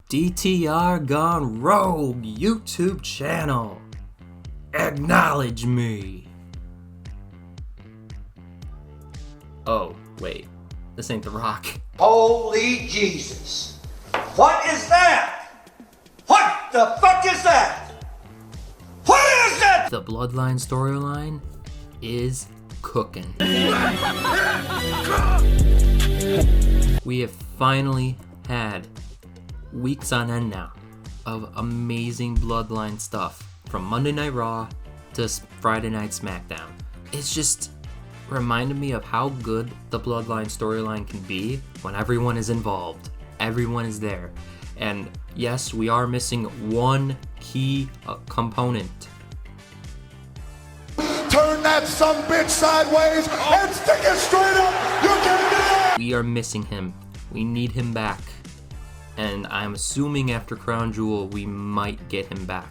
DTR Gone Rogue YouTube channel. Acknowledge me. Oh, wait. This ain't The Rock. Holy Jesus. What is that? What the fuck is that? What is that? The Bloodline storyline is cooking. We have finally had weeks on end now of amazing Bloodline stuff from Monday Night Raw to Friday Night Smackdown. It's just reminded me of how good the Bloodline storyline can be when everyone is involved. Everyone is there. And yes, we are missing one key component. Turn that sumbitch sideways and stick it straight up. You can do it. We are missing him. We need him back. And I'm assuming after Crown Jewel, we might get him back.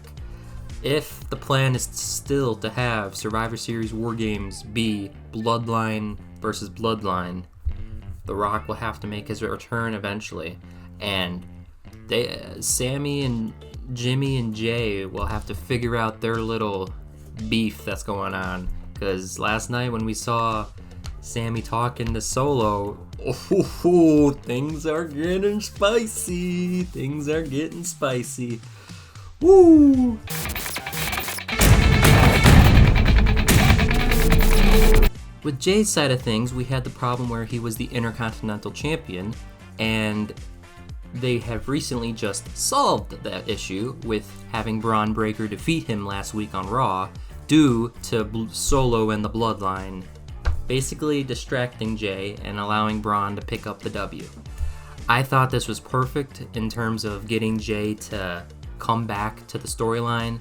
If the plan is still to have Survivor Series War Games be Bloodline versus Bloodline, The Rock will have to make his return eventually. And Sami and Jimmy and Jey will have to figure out their little beef that's going on. Because last night when we saw Sami talking to Solo, things are getting spicy. Things are getting spicy. Woo! With Jey's side of things, we had the problem where he was the Intercontinental Champion, and they have recently just solved that issue with having Braun Breaker defeat him last week on Raw due to Solo and the Bloodline basically distracting Jey and allowing Braun to pick up the W. I thought this was perfect in terms of getting Jey to come back to the storyline,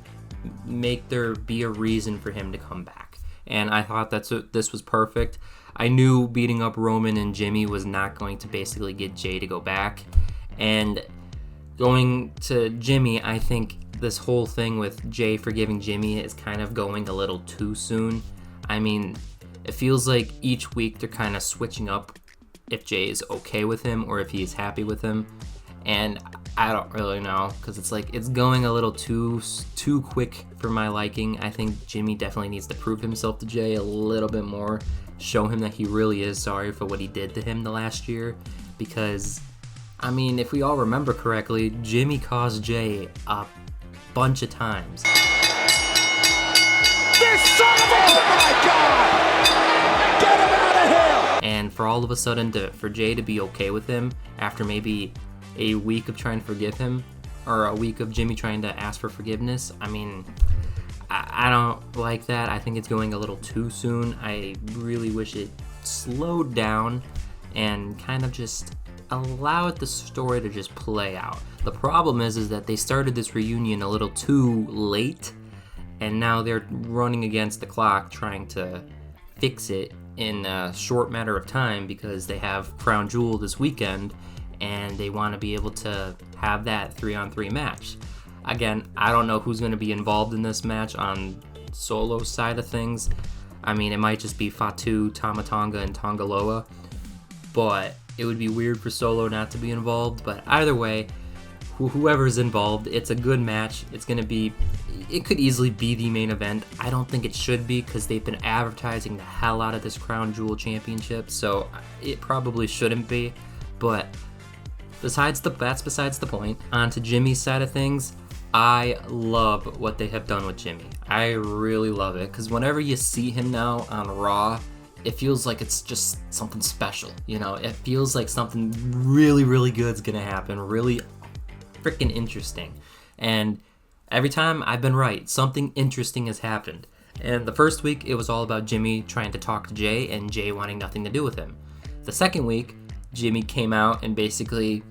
make there be a reason for him to come back. And I thought this was perfect. I knew beating up Roman and Jimmy was not going to basically get Jey to go back. And going to Jimmy, I think this whole thing with Jey forgiving Jimmy is kind of going a little too soon. I mean, it feels like each week they're kind of switching up if Jey is okay with him or if he's happy with him. And I don't really know, because it's like it's going a little too quick for my liking. I think Jimmy definitely needs to prove himself to Jey a little bit more, show him that he really is sorry for what he did to him the last year. Because, I mean, if we all remember correctly, Jimmy caused Jey a bunch of times. This son of a... Oh my God! Get him out of here! And for all of a sudden, for Jey to be okay with him after maybe a week of trying to forgive him, or a week of Jimmy trying to ask for forgiveness, I mean, I don't like that. I think it's going a little too soon. I really wish it slowed down and kind of just allowed the story to just play out. The problem is that they started this reunion a little too late, and now they're running against the clock trying to fix it in a short matter of time because they have Crown Jewel this weekend and they want to be able to have that 3-on-3 match. Again, I don't know who's going to be involved in this match on Solo's side of things. I mean, it might just be Fatu, Tama Tonga, and Tongaloa, but it would be weird for Solo not to be involved. But either way, whoever's involved, it's a good match. It could easily be the main event. I don't think it should be because they've been advertising the hell out of this Crown Jewel Championship, so it probably shouldn't be. But that's besides the point. On to Jimmy's side of things. I love what they have done with Jimmy. I really love it because whenever you see him now on Raw, it feels like it's just something special. You know, it feels like something really, really good's gonna happen. Really freaking interesting. And every time I've been right. Something interesting has happened. And the first week, it was all about Jimmy trying to talk to Jey and Jey wanting nothing to do with him. The second week, Jimmy came out and basically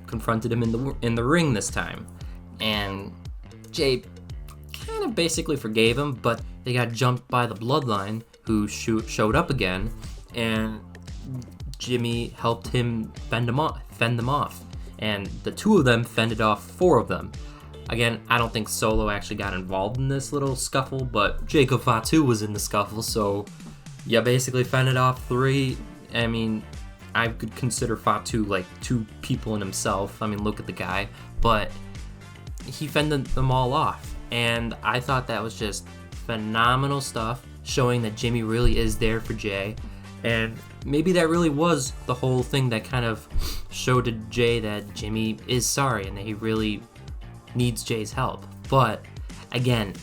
confronted him in the ring this time. And Jey kind of basically forgave him, but they got jumped by the Bloodline, who showed up again, and Jimmy helped him fend them off. And the two of them fended off four of them. Again, I don't think Solo actually got involved in this little scuffle, but Jacob Fatu was in the scuffle, so yeah, basically fended off three. I mean, I could consider Fatu like two people in himself. I mean, look at the guy. But he fended them all off. And I thought that was just phenomenal stuff, showing that Jimmy really is there for Jey. And maybe that really was the whole thing that kind of showed to Jey that Jimmy is sorry and that he really needs Jey's help. But again,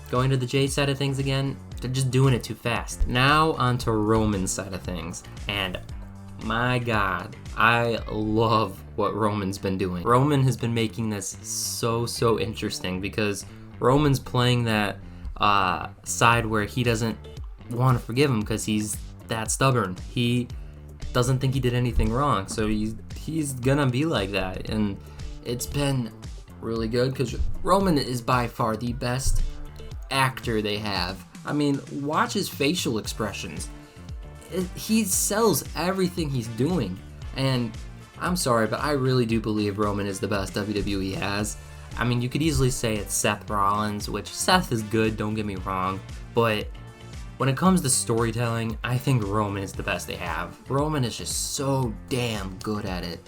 going to the Jey side of things again, they're just doing it too fast. Now onto Roman's side of things. And my God, I love what Roman's been doing. Roman has been making this so interesting because Roman's playing that side where he doesn't want to forgive him because he's that stubborn. He doesn't think he did anything wrong, so he's gonna be like that. And it's been really good because Roman is by far the best actor they have. I mean, watch his facial expressions. He sells everything he's doing. And I'm sorry, but I really do believe Roman is the best WWE has. I mean, you could easily say it's Seth Rollins, which Seth is good, don't get me wrong, but when it comes to storytelling, I think Roman is the best they have. Roman is just so damn good at it,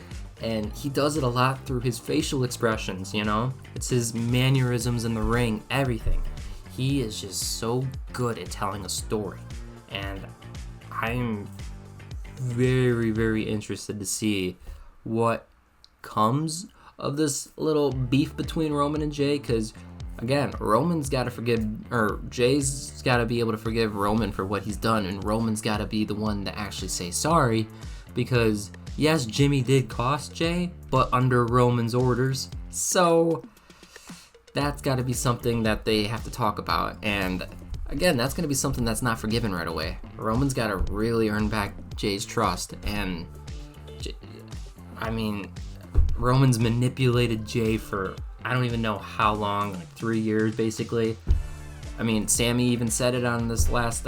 and he does it a lot through his facial expressions, you know? It's his mannerisms in the ring, everything. He is just so good at telling a story, and I'm very interested to see what comes of this little beef between Roman and Jey, because again, Roman's got to forgive, or Jey's got to be able to forgive Roman for what he's done, and Roman's got to be the one to actually say sorry, because yes, Jimmy did cost Jey, but under Roman's orders, so that's got to be something that they have to talk about. And again, that's going to be something that's not forgiven right away. Roman's got to really earn back Jey's trust, and I mean, Roman's manipulated Jey for I don't even know how long, like 3 years basically. I mean, Sami even said it on this last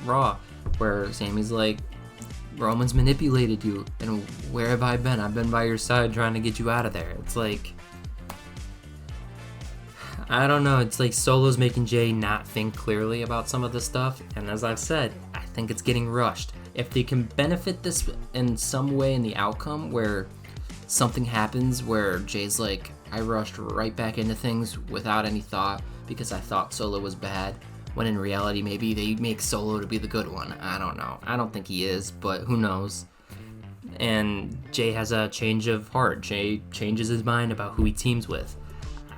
Raw, where Sami's like, Roman's manipulated you, and where have I been? I've been by your side trying to get you out of there. It's like, I don't know, it's like Solo's making Jey not think clearly about some of this stuff, and as I've said, I think it's getting rushed. If they can benefit this in some way in the outcome, where something happens where Jey's like, I rushed right back into things without any thought because I thought Solo was bad, when in reality maybe they make Solo to be the good one. I don't know. I don't think he is, but who knows. And Jey has a change of heart. Jey changes his mind about who he teams with.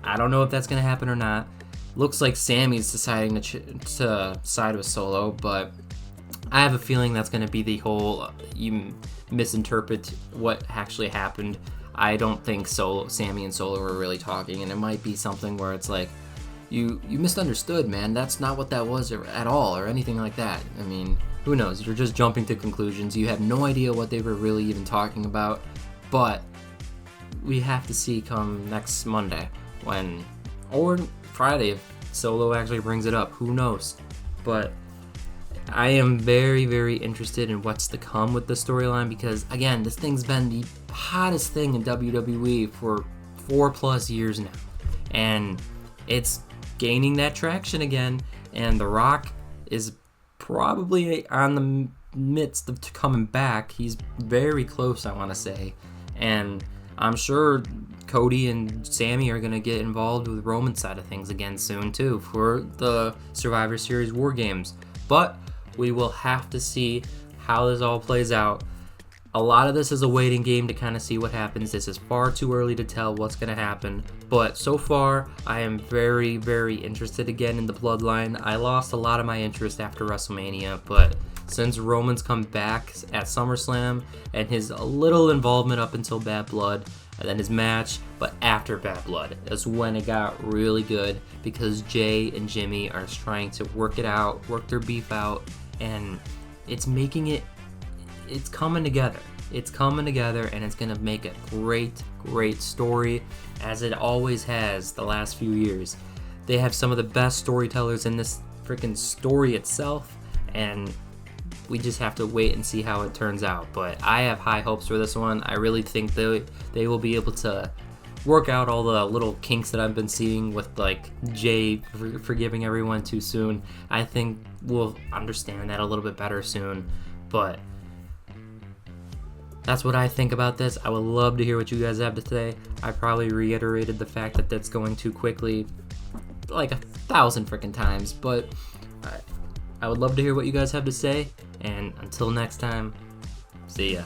I don't know if that's going to happen or not. Looks like Sami's deciding to side with Solo, but I have a feeling that's going to be the whole you misinterpret what actually happened. I don't think Sami and Solo were really talking, and it might be something where it's like, you misunderstood, man. That's not what that was at all, or anything like that. I mean, who knows? You're just jumping to conclusions. You have no idea what they were really even talking about, but we have to see come next Monday or Friday if Solo actually brings it up. Who knows? But I am very interested in what's to come with the storyline, because again, this thing's been the hottest thing in WWE for 4+ years now, and it's gaining that traction again, and The Rock is probably on the midst of coming back. He's very close, I want to say, and I'm sure Cody and Sami are going to get involved with Roman's side of things again soon too for the Survivor Series War Games, but we will have to see how this all plays out. A lot of this is a waiting game to kind of see what happens. This is far too early to tell what's going to happen. But so far, I am very interested again in the Bloodline. I lost a lot of my interest after WrestleMania, but since Roman's come back at SummerSlam and his little involvement up until Bad Blood, and then his match, but after Bad Blood is when it got really good, because Jey and Jimmy are trying to work their beef out, and it's coming together. It's coming together, and it's going to make a great story, as it always has the last few years. They have some of the best storytellers in this freaking story itself, and we just have to wait and see how it turns out. But I have high hopes for this one. I really think they will be able to work out all the little kinks that I've been seeing with like Jey forgiving everyone too soon. I think we'll understand that a little bit better soon. But That's what I think about this. I would love to hear what you guys have to say. I probably reiterated the fact that that's going too quickly like 1,000 freaking times, but I would love to hear what you guys have to say. And until next time, see ya.